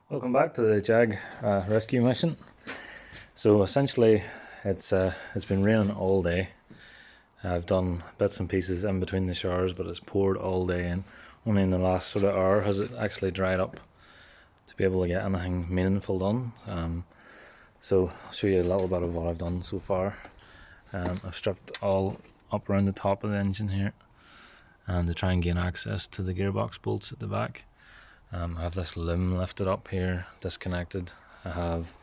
Welcome back to the Jag rescue mission. So essentially, it's been raining all day. I've done bits and pieces in between the showers, but it's poured all day, and only in the last sort of hour has it actually dried up to be able to get anything meaningful done. So I'll show you a little bit of what I've done so far. I've stripped all up around the top of the engine here, and to try and gain access to the gearbox bolts at the back. I have this loom lifted up here, disconnected. I have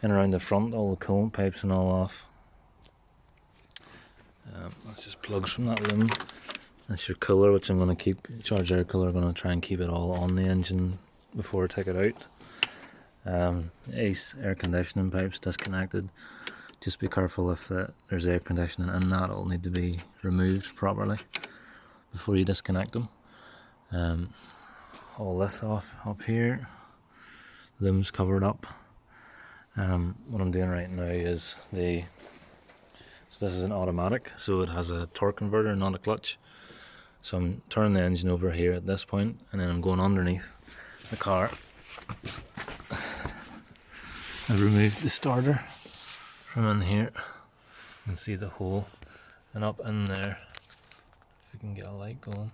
in around the front all the coolant pipes and all off. That's just plugs from that loom. That's your cooler, which I'm going to keep, charge air cooler. I'm going to try and keep it all on the engine before I take it out. Ace air conditioning pipes disconnected. Just be careful if there's air conditioning in that, it'll need to be removed properly before you disconnect them. All this off up here, loom's covered up. What I'm doing right now is so this is an automatic, so it has a torque converter, not a clutch. So I'm turning the engine over here at this point, and then I'm going underneath the car. I've removed the starter from in here. You can see the hole, and up in there, if we can get a light going.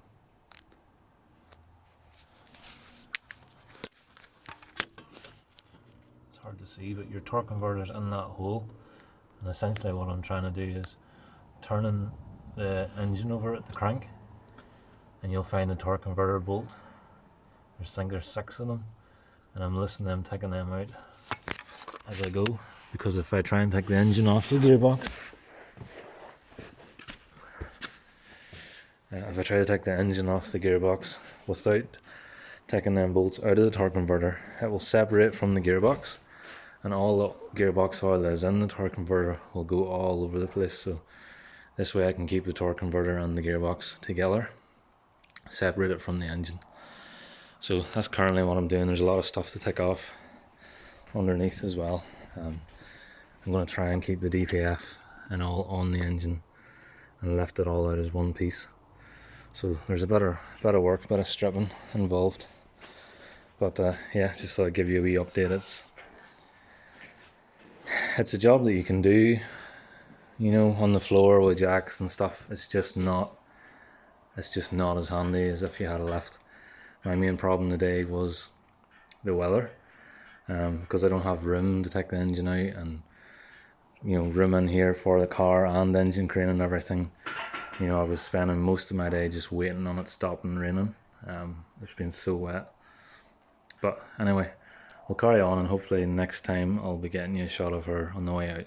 Hard to see, but your torque converter's in that hole, and essentially what I'm trying to do is turning the engine over at the crank, and you'll find the torque converter bolt. I think there's 6 of them, and I'm listening to them, taking them out as I go, because if I try and take the engine off the gearbox, without taking them bolts out of the torque converter, it will separate from the gearbox, and all the gearbox oil that is in the torque converter will go all over the place. So this way I can keep the torque converter and the gearbox together, separate it from the engine. So that's currently what I'm doing. There's a lot of stuff to take off underneath as well. I'm going to try and keep the DPF and all on the engine and lift it all out as one piece. So there's a bit of work, a bit of stripping involved. But yeah, just thought I'd give you a wee update. It's a job that you can do, you know, on the floor with jacks and stuff. It's just not as handy as if you had a lift. My main problem today was the weather, because I don't have room to take the engine out, and you know, room in here for the car and the engine crane and everything. You know, I was spending most of my day just waiting on it stopping raining. It's been so wet. But anyway, we'll carry on, and hopefully next time I'll be getting you a shot of her on the way out.